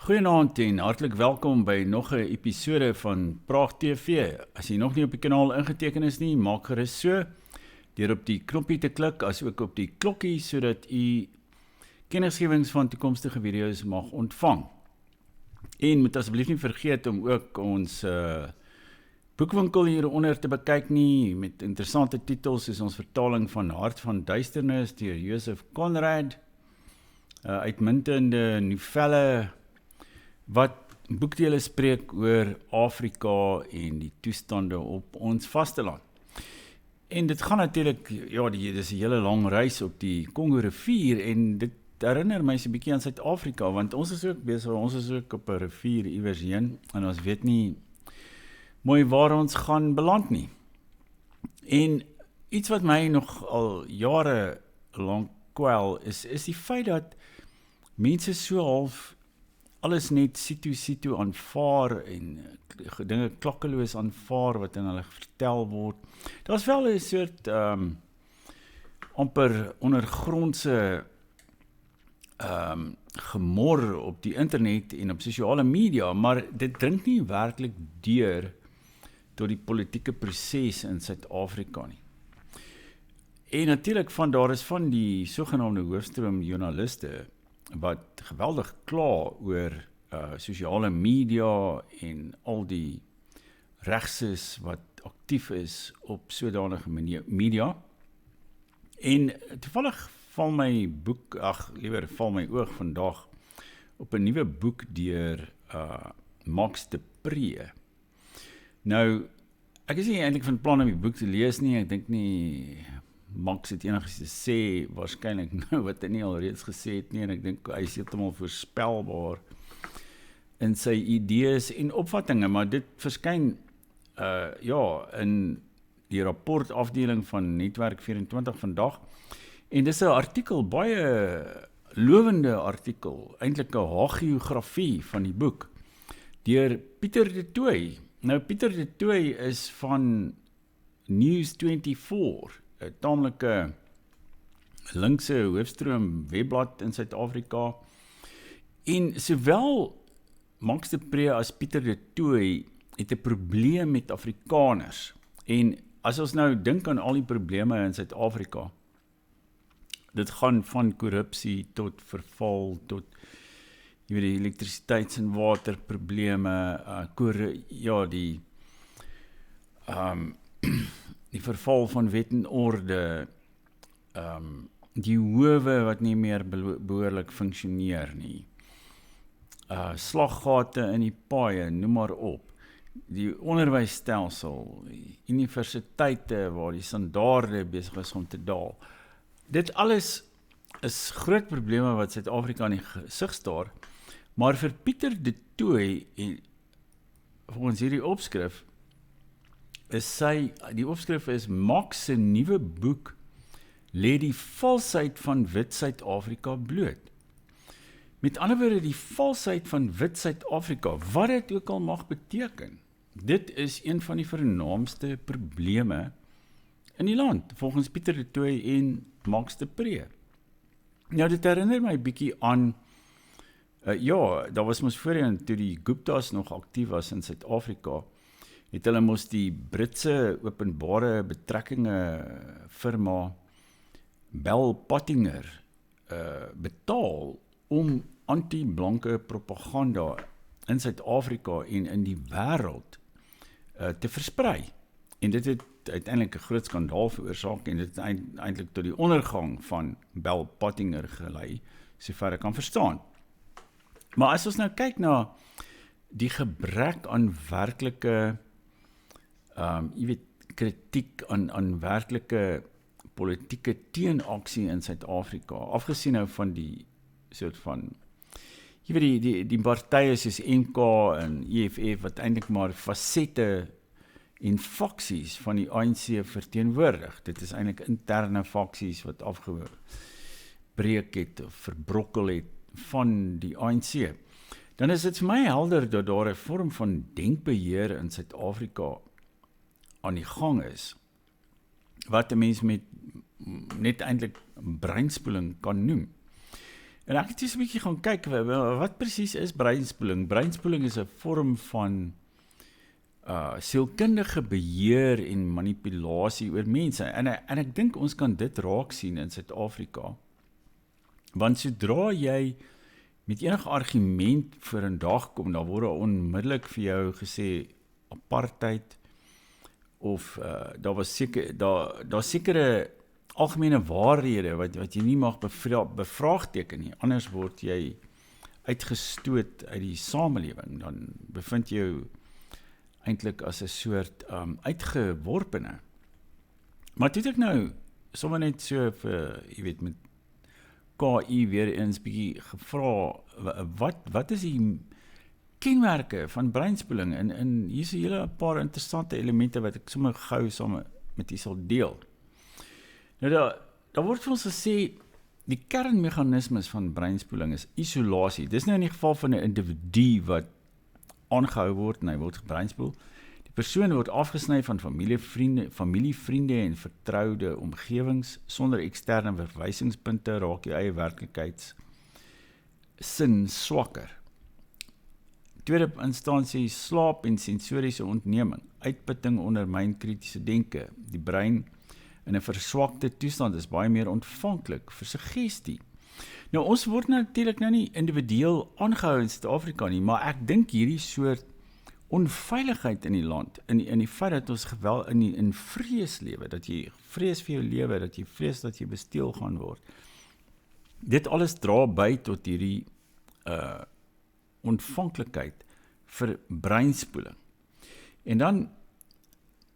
Goeienaand en hartlik welkom by nog 'n episode van Praag TV. As jy nog nie op die kanaal ingeteken is nie, maak gerus so deur op die knoppie te klik, as ook op die klokkie sodat u kennisgewings van toekomstige video's mag ontvang. En moet asseblief nie vergeet om ook ons boekwinkel hieronder te bekyk nie, met interessante titels soos ons vertaling van Hart van Duisternis deur Joseph Conrad, uitmuntende novelle wat boekdele spreek oor Afrika en die toestande op ons vasteland. En dit gaan natuurlik, ja, dit is 'n hele lang reis op die Congo rivier en dit herinner my so 'n bietjie aan Suid-Afrika, want ons is ook besig, ons is ook op 'n rivier iewers heen en ons weet nie mooi waar ons gaan beland nie. En iets wat my nog al jare lank kwel is die feit dat mense so half alles net situ aanvaar en dinge klakkeloos aanvaar wat aan hulle vertel word. Daar's wel 'n soort amper ondergrondse gemor op die internet en op sosiale media, maar dit dring nie werklik deur tot die politieke proses in Suid-Afrika nie. En natuurlik daar is van die sogenaamde hoofstroom joernaliste wat geweldig kla oor sosiale media en al die regses wat aktief is op sodanige media. En toevallig val my oog vandag op 'n nuwe boek deur Max de Pre. Nou, ek is nie eintlik van plan om die boek te lees nie, ek dink nie Max het enigiets te sê, waarskynlik nou wat hy nie alreeds gesê het nie, en ek dink hy is heeltemal voorspelbaar in sy idees en opvattinge, maar dit verskyn in die rapportafdeling van Netwerk 24 vandag, en dis 'n artikel, baie lowende artikel, eintlik 'n hagiografie van die boek, deur Pieter de Tooy. Nou, Pieter de Tooy is van News24, 'n taamlike linkse hoofstroom webblad in Suid-Afrika. En sowel Max de Pre as Pieter de Tooy het 'n probleem met Afrikaners. En as ons nou dink aan al die probleme in Suid-Afrika, dit gaan van korrupsie tot verval, tot die elektrisiteits- en waterprobleme, die verval van wet en orde, die howe wat nie meer behoorlik funksioneer nie, slaggate in die paaie, noem maar op, die onderwysstelsel, die universiteite waar die standaarde besig is om te daal. Dit alles is groot probleme wat Suid-Afrika in die gesig staar, maar vir Pieter de Tooy, volgens hierdie opskrif, die opskrif is Max se nuwe boek lê die valsheid van wit Suid-Afrika bloot. Met ander woorde, die valsheid van wit Suid-Afrika, wat dit ook al mag beteken, dit is een van die vernaamste probleme in die land, volgens Pieter de Tooy en Max de Pre. Nou, dit herinner my bietjie aan, daar was mos voorheen, toe die Guptas nog aktief was in Suid-Afrika, het hulle mos die Britse openbare betrekkinge firma Bell Pottinger betaal om anti-blanke propaganda in Suid-Afrika en in die wêreld te versprei. En dit het uiteindelik 'n groot skandaal veroorsaak en dit het eintlik tot die ondergang van Bell Pottinger gelei, sover ek kan verstaan. Maar as ons nou kyk na die gebrek aan werklike kritiek aan werklike politieke teenaksie in Suid-Afrika, afgesien nou van die soort van, die partye soos NK en EFF, wat eintlik maar fasette en faksies van die ANC verteenwoordig. Dit is eintlik interne faksies wat afgebreek het of verbrokkel het van die ANC. Dan is dit vir my helder dat daar 'n vorm van denkbeheer in Suid-Afrika aan die gang is, wat 'n mens met net eintlik breinspoeling kan noem. En ek het eens 'n bietjie gaan kyk, wat presies is breinspoeling? Breinspoeling is 'n vorm van sielkundige beheer en manipulasie oor mense. En ek dink ons kan dit raak sien in Suid-Afrika. Want sodra jy met enige argument vir 'n dag kom, dan word onmiddellik vir jou gesê apartheid, of daar sekere algemene waarhede wat jy nie mag bevraagteken nie. Anders word jy uitgestoot uit die samelewing. Dan bevind jy jou eintlik as 'n soort uitgeworpene. Maar toe het ek nou sommer net so vir, jy weet, met KI weer eens bietjie gevra, wat is die kenmerke van breinspoeling? En hier is 'n hele paar interessante elemente wat ek sommer gou saam met u sal deel. Nou daar word vir ons gesê, die kernmeganismes van breinspoeling is isolasie. Dis nou in die geval van 'n individu wat aangehou word en hy word gebreinspoel. Die persoon word afgesny van familie, vriende en vertroude omgewings. Sonder eksterne verwysingspunte raak jou eie werklikheidssin swakker. Tweede instansie, slaap en sensoriese ontneming. Uitputting ondermyn kritiese denke. Die brein in 'n verswakte toestand is baie meer ontvanklik vir suggestie. Nou ons word natuurlik nou nie individueel aangehou in Suid-Afrika nie, maar ek dink hierdie soort onveiligheid in die land, in die feit dat ons in vrees lewe, dat jy vrees vir jou lewe, dat jy vrees dat jy besteel gaan word. Dit alles dra by tot hierdie ontvanklikheid vir breinspoeling. En dan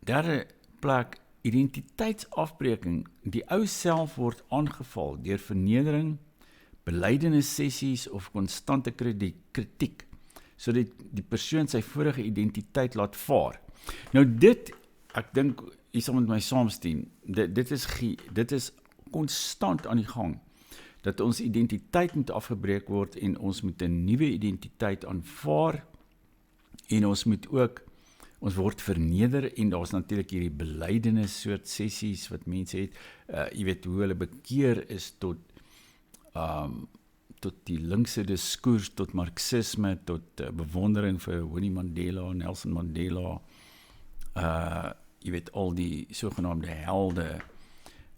derde plek, identiteitsafbreking. Die ou self word aangeval deur vernedering, belydenis sessies of konstante kritiek, sodat die persoon sy vorige identiteit laat vaar. Nou dit, ek dink, jy sal met my saamstem, dit is konstant aan die gang, dat ons identiteit moet afgebreek word en ons moet 'n nuwe identiteit aanvaar, en ons word verneder, en daar's natuurlik hierdie belydenis soort sessies wat mense het, jy weet hoe hulle bekeer is tot die linkse diskurs, tot marxisme, tot bewondering vir Winnie Mandela, Nelson Mandela, jy weet al die sogenaamde helde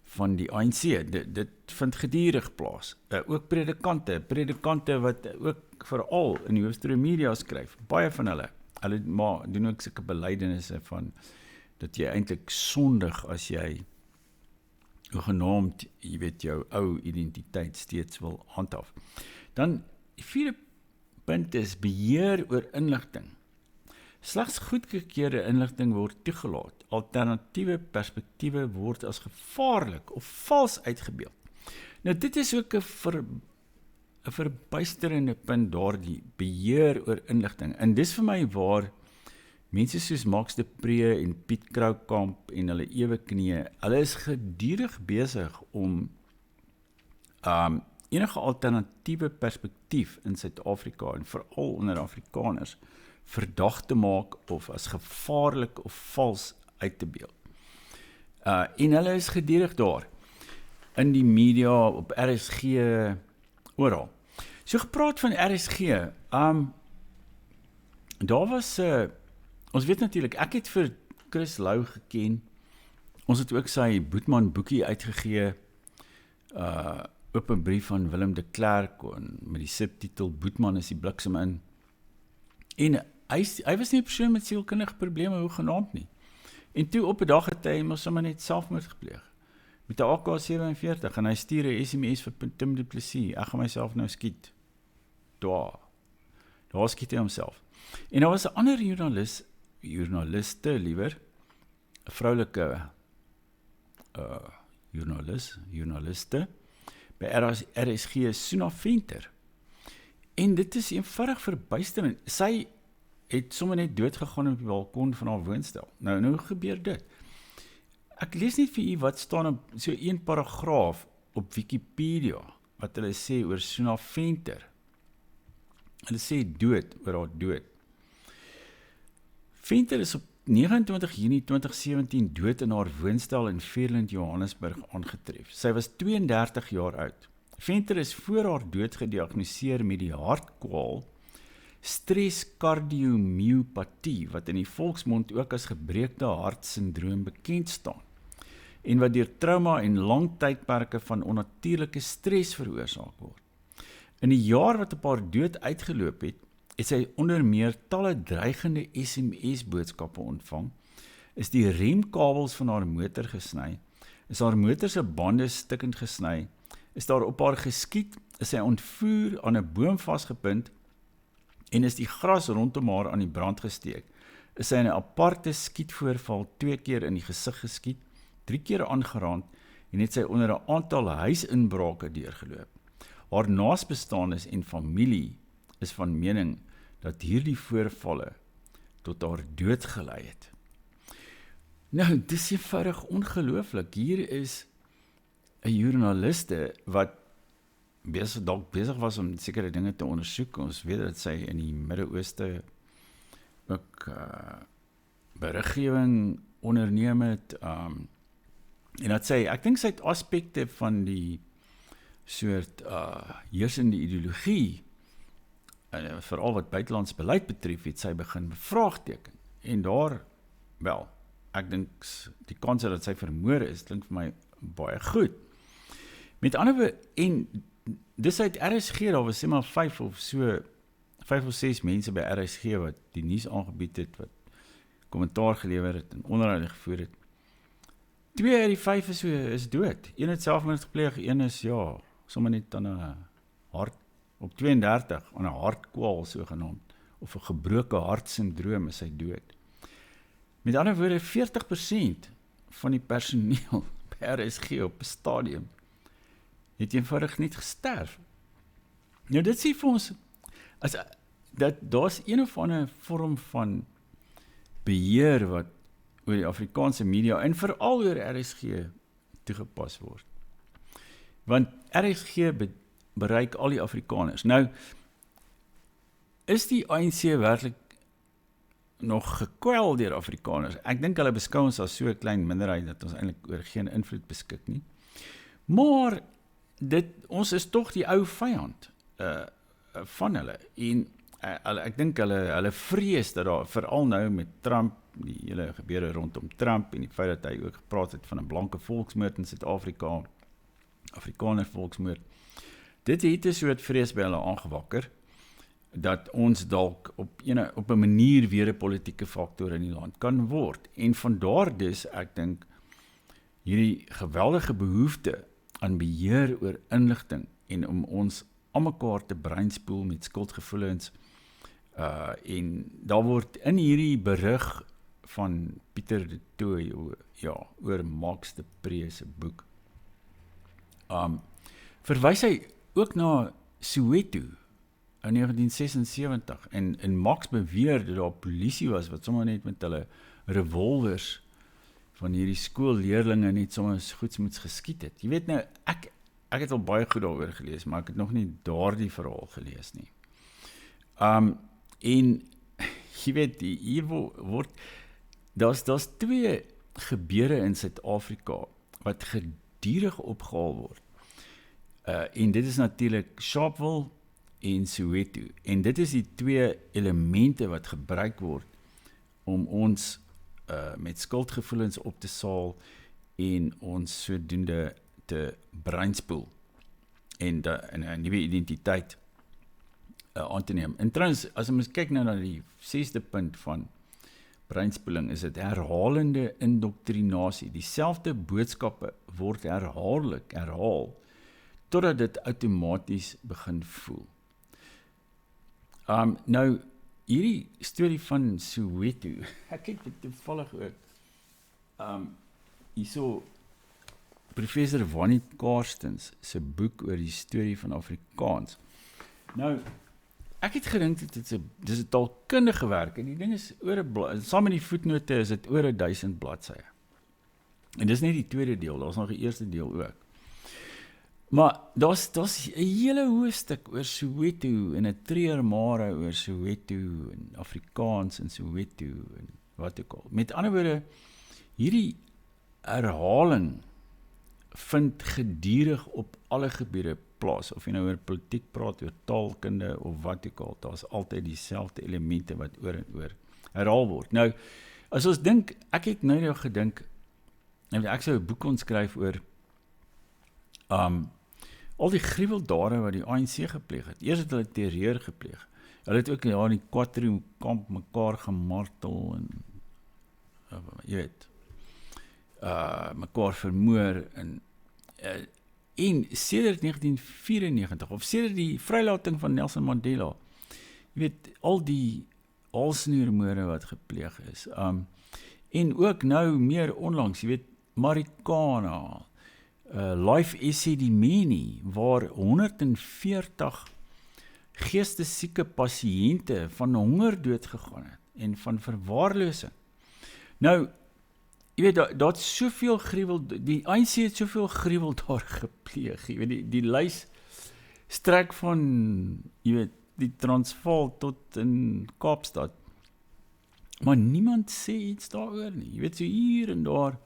van die ANC, dit vind gedurig plaas. Ook predikante wat ook veral in die hoofstroom media skryf, baie van hulle doen ook sulke belydenisse van, dat jy eintlik sondig as jy genaamd, jy weet, jou ou identiteit steeds wil handhaaf. Dan, die vierde punt is beheer oor inligting. Slegs goedgekeurde inligting word toegelaat. Alternatiewe perspektiewe word as gevaarlik of vals uitgebeeld. Nou dit is ook 'n verbuisterende punt, daardie beheer oor inligting. En dis vir my waar mense soos Max de Pre en Piet Kroukamp en hulle ewe knieë, hulle is gedurig besig om enige alternatiewe perspektief in Suid-Afrika en veral onder Afrikaners verdag te maak of as gevaarlik of vals uit te beeld. En hulle is gedurig daar in die media, op RSG, oral. So gepraat van RSG, daar was, ons weet natuurlik, ek het vir Chris Lou geken, ons het ook sy Boetman boekie uitgegee, open brief van Willem de Klerk, met die subtitel Boetman is die bliksem in, en hy was nie 'n persoon met sielkundige probleme hoegenaamd nie, en toe op 'n dag het hy mos sommer net selfmoord gepleeg, met 'n AK-47, en hy stuur 'n SMS vir Tim Du Plessis, ek gaan myself nou skiet, daar skiet hy homself. En daar was 'n ander joernaliste liewer, 'n vroulike joernaliste, by RSG, Suna Venter. En dit is eenvoudig verbuisterend. Sy het sommer net doodgegaan op die balkon van haar woonstel. Nou hoe gebeur dit? Ek lees net vir u wat staan op so een paragraaf op Wikipedia, wat hulle sê oor Suna Venter. Hulle sê dood, oor haar dood. Venter is op 29 Junie 2017 dood in haar woonstel in Veerland, Johannesburg aangetref. Sy was 32 jaar oud. Venter is voor haar dood gediagnoseer met die hartkwaal streskardiomyopatie, wat in die volksmond ook as gebreekte hartsindroom bekend staan, en wat deur trauma en lang tydperke van onnatuurlike stres veroorsaak word. In die jaar wat op haar dood uitgeloop het sy onder meer talle dreigende SMS-boodskappe ontvang, is die remkabels van haar motor gesny, is haar motor se bande stikkend gesny, is daar op haar geskiet, is sy ontvoer aan 'n boom vasgepind en is die gras rondom haar aan die brand gesteek. Is sy in 'n aparte skietvoorval 2 keer in die gesig geskiet, 3 keer aangeraand en het sy onder 'n aantal huisinbrake deurgeloop. Haar naasbestaanes en familie is van mening dat hierdie voorvalle tot haar dood gelei het. Nou, dis eenvoudig ongelooflik. Hier is 'n joernaliste wat dalk besig was om sekere dinge te ondersoek. Ons weet dat sy in die Midde-Ooste ook beriggewing onderneem het, en dat sy, ek dink sy het aspekte van die soort heersende ideologie, veral wat buitelands beleid betref, het sy begin bevraagteken. En daar, wel, ek dink die kans dat sy vermoor is, klink vir my baie goed. Met ander woorde, en dis uit RSG, daar was sê maar 5 of 6 mense by RSG wat die nuus aangebied het, wat kommentaar gelewer het en onderhoude gevoer het. 2 uit die 5 is dood. Een het selfmoord gepleeg, een is sommer net aan 'n hart, op 32, aan 'n hartkwaal sogenaamd, of 'n gebroke hartsindroom is hy dood. Met ander woorde, 40% van die personeel by RSG op 'n stadium het eenvoudig net gesterf. Nou dit sê vir ons, dat daar's een of ander vorm van beheer wat oor die Afrikaanse media en veral oor RSG toegepas word. Want RSG bereik al die Afrikaners. Nou, is die ANC werklik nog gekwel deur Afrikaners? Ek dink hulle beskou ons as so 'n klein minderheid dat ons eintlik oor geen invloed beskik nie. Maar ons is tog die ou vyand van hulle. En ek dink hulle vrees dat daar, veral nou met Trump, die hele gebeure rondom Trump en die feit dat hy ook gepraat het van 'n blanke volksmoord in Suid-Afrika, Afrikaner volksmoord. Dit het 'n soort vrees by hulle aangewakker dat ons dalk op 'n manier weer 'n politieke faktor in die land kan word. En vandaar dus, ek dink, hierdie geweldige behoefte aan beheer oor inligting en om ons almekaar te breinspoel met skuldgevoelens. En daar word in hierdie berig van Pieter de Tooy oor Max de Pre se boek, verwys hy ook na Soweto in 1976 en Max beweer dat daar polisie was wat sommer net met hulle revolvers van hierdie skoolleerlinge net sommer goedsmoeds geskiet het. Jy weet nou, ek het al baie goed daaroor gelees, maar ek het nog nie daardie verhaal gelees nie. En jy weet, hier word daar's 2 gebeure in Suid-Afrika wat gedurig opgehaal word. En dit is natuurlik Sharpeville en Soweto. En dit is die 2 elemente wat gebruik word om ons met skuldgevoelens op te saal en ons sodoende te breinspoel en 'n nuwe identiteit aan te neem. En trouwens, as ons kyk nou na die 6de punt van breinspoeling, is dit herhalende indoktrinasie. Dieselfde boodskappe word herhaal totdat dit outomaties begin voel. Nou, hierdie storie van Soweto, ek het dit toevallig ook, hierso Professor Wannie Karstens se boek oor die storie van Afrikaans. Nou, ek het gedink dis 'n taalkundige werk, en die ding is saam met die voetnote is dit oor 1000 bladsye. En dis net die tweede deel, daar's nog 'n eerste deel ook. Maar daar's 'n hele hoofstuk oor Soweto en 'n treurmare oor Soweto en Afrikaans en Soweto en wat ook al. Met ander woorde, hierdie herhaling vind gedurig op alle gebiede plaas, of jy nou oor politiek praat, oor taalkunde of wat ook al, daar is altyd dieselfde elemente wat oor en oor herhaal word. Nou, as ons dink, ek het nou gedink, ek sou 'n boek kon skryf oor al die gruweldade wat die ANC gepleeg het. Eers het hulle terreur gepleeg. Hulle het ook in die Quatro kamp mekaar gemartel en jy weet, mekaar vermoor en sedert 1994 of sedert die vrylating van Nelson Mandela, jy weet, al die halsnoermoorde wat gepleeg is, en ook nou meer onlangs, jy weet, Marikana, Life Esidimeni, waar 140 geestesieke pasiënte van hongerdood gegaan het, en van verwaarlosing. Nou, jy weet, daar het soveel gruwel, die ANC het soveel gruwel daar gepleeg, jy weet, die lys strek van, jy weet, die Transvaal tot in Kaapstad, maar niemand sê iets daaroor nie, jy weet, so hier en daar,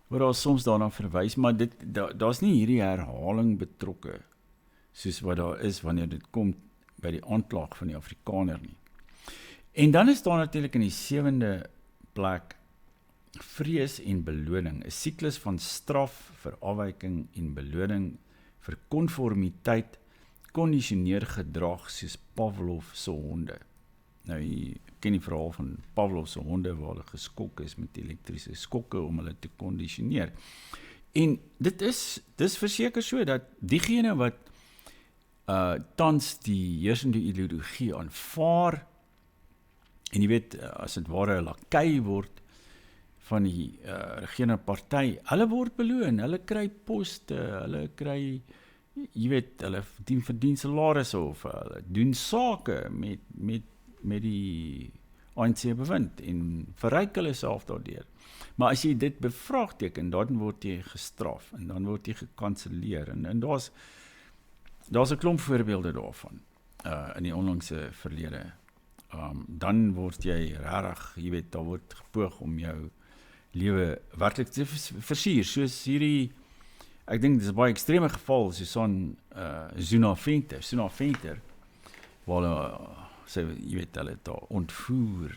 waar daar soms daarna verwys, maar daar's nie hierdie herhaling betrokke, soos wat daar is, wanneer dit kom by die aanklag van die Afrikaner nie. En dan is daar natuurlik in die 7de plek, vrees en beloning, 'n siklus van straf vir afwyking en beloning vir konformiteit, kondisioneer gedrag soos Pavlov se honde. Nou, jy ken die verhaal van Pavlov se honde waar hulle geskok is met elektriese skokke om hulle te kondisioneer. En dis verseker so dat diegene wat tans die heersende ideologie aanvaar, en jy weet, as dit ware 'n lakai word van die regerende party, hulle word beloon, hulle kry poste, hulle kry, jy weet, hulle verdien salarisse of hulle doen sake met die ANC bewind en verryk hulle self daardeur. Maar as jy dit bevraagteken, dan word jy gestraf en dan word jy gekanselleer en daar's 'n klomp voorbeelde daarvan in die onlangse verlede. Dan word jy regtig, jy weet, daar word gepoog om jou lewe werklik te versier, soos hierdie, ek dink dis 'n baie ekstreme geval, soos aan Zuna Venter, waar hulle sê, jy weet, hulle het daar ontvoer,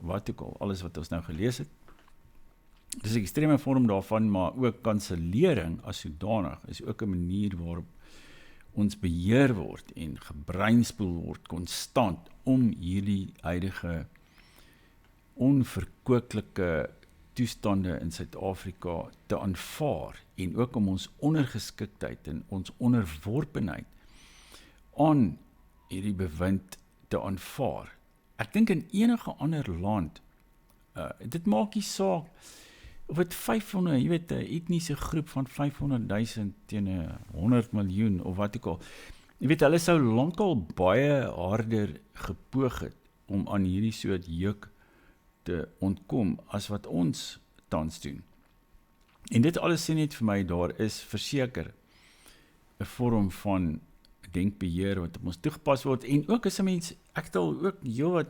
wat ook al, alles wat ons nou gelees het. Dis 'n ekstreme vorm daarvan, maar ook kansellering as sodanig is ook 'n manier waarop ons beheer word en gebreinspoel word konstant om hierdie huidige onverkwikkelike toestande in Suid-Afrika te aanvaar en ook om ons ondergeskiktheid en ons onderworpenheid aan hierdie bewind te aanvaar. Ek dink in enige ander land, dit maak nie saak of dit 500, jy weet, 'n etniese groep van 500,000 teen 100 miljoen of wat ook al. Jy weet, hulle sou lankal baie harder gepoog het om aan hierdie soort juk te ontkom as wat ons tans doen. En dit alles sê net vir my, daar is verseker 'n vorm van denkbeheer wat op ons toegepas word, en ook as 'n mens, ek het al ook heelwat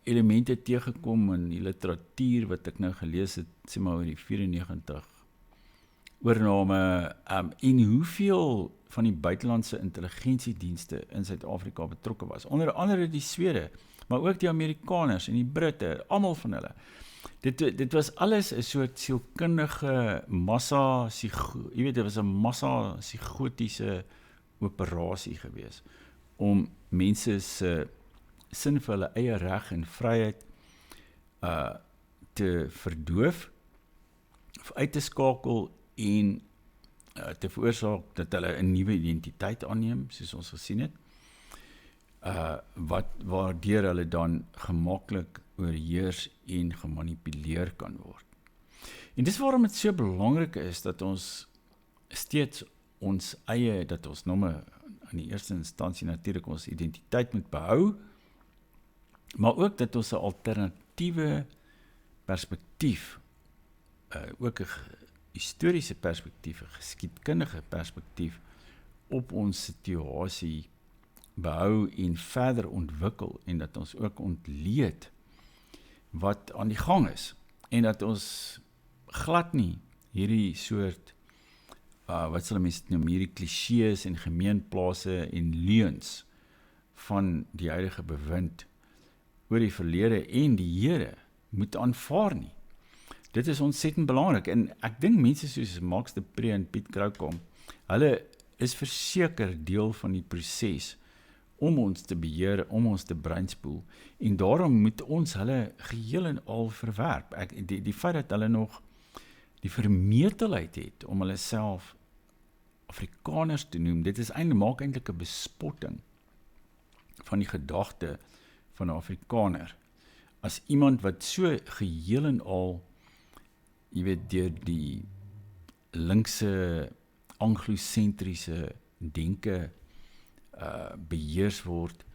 elemente teëgekom in die literatuur wat ek nou gelees het, sê maar oor die 94 oorname, en hoeveel van die buitelandse intelligensiedienste in Suid-Afrika betrokke was, onder andere die Swede, maar ook die Amerikaners en die Britte, almal van hulle. Dit was alles 'n soort sielkundige massa, jy weet, dit was 'n massa psigotiese operasie gewees, om mense se sin vir hulle eie reg en vryheid te verdoof, of uit te skakel en te veroorsaak dat hulle 'n nuwe identiteit aanneem, soos ons gesien het, waardeur hulle dan gemaklik oorheers en gemanipuleer kan word. En dis waarom dit so belangrik is dat ons steeds ons eie, dat ons nomme in die eerste instansie natuurlik ons identiteit moet behou, maar ook dat ons 'n alternatiewe perspektief, ook 'n historiese perspektief, 'n geskiedkundige perspektief op ons situasie behou en verder ontwikkel, en dat ons ook ontleed wat aan die gang is, en dat ons glad nie hierdie soort wat sal mense noem, hierdie klisjées en gemeenplase en leuns van die huidige bewind oor die verlede en die Here moet aanvaar nie. Dit is ontsettend belangrik en ek dink mense soos Max de Pre en Piet Kroukamp, hulle is verseker deel van die proses om ons te beheer, om ons te breinspoel en daarom moet ons hulle geheel en al verwerp. Die feit dat hulle nog die vermetelheid het om hulle self Afrikaners te noem, dit is maak eintlik 'n bespotting van die gedagte van 'n Afrikaner. As iemand wat so geheel en al, jy weet, deur die linkse anglosentriese denke beheers word,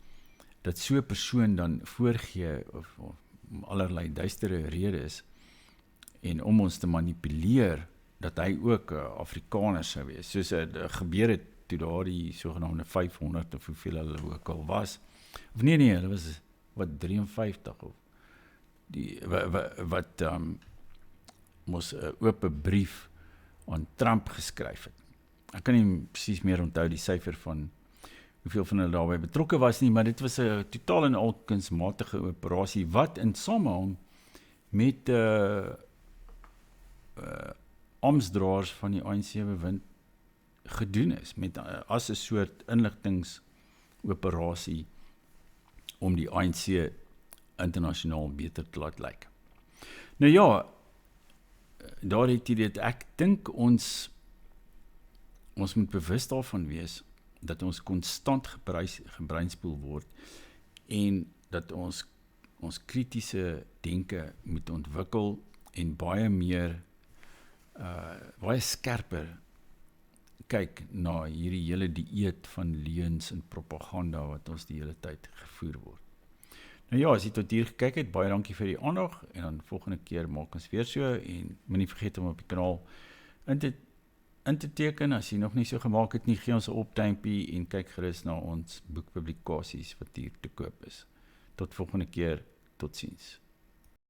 dat so 'n persoon dan voorgee of allerlei duistere redes en om ons te manipuleer dat hy ook Afrikaner sou wees, soos gebeur het toe daar die sogenaamde 500 of hoeveel hulle ook al was, of nee, hulle was wat 53 of die wat mos 'n oop brief aan Trump geskryf het. Ek kan nie presies meer onthou die syfer van hoeveel van hulle daarbey betrokke was nie, maar dit was 'n totaal en al kunsmatige operasie wat in samehang met amptdraers van die ANC bewind gedoen is, met as 'n soort inligtingsoperasie om die ANC internasionaal beter te laat lyk. Nou ja, daar het jy dit, ek dink ons moet bewus daarvan wees, dat ons konstant gebreinspoel word, en dat ons kritiese denke moet ontwikkel, en baie meer, baie skerper kyk na hierdie hele dieet van leuns en propaganda, wat ons die hele tyd gevoer word. Nou ja, as jy tot hier gekyk het, baie dankie vir die aandag, en dan volgende keer maak ons weer so, en moenie vergeet om op die kanaal in te teken, as jy nog nie so gemaak het nie, gee ons 'n opduimpie en kyk gerus na ons boekpublikasies wat hier te koop is. Tot volgende keer, totsiens.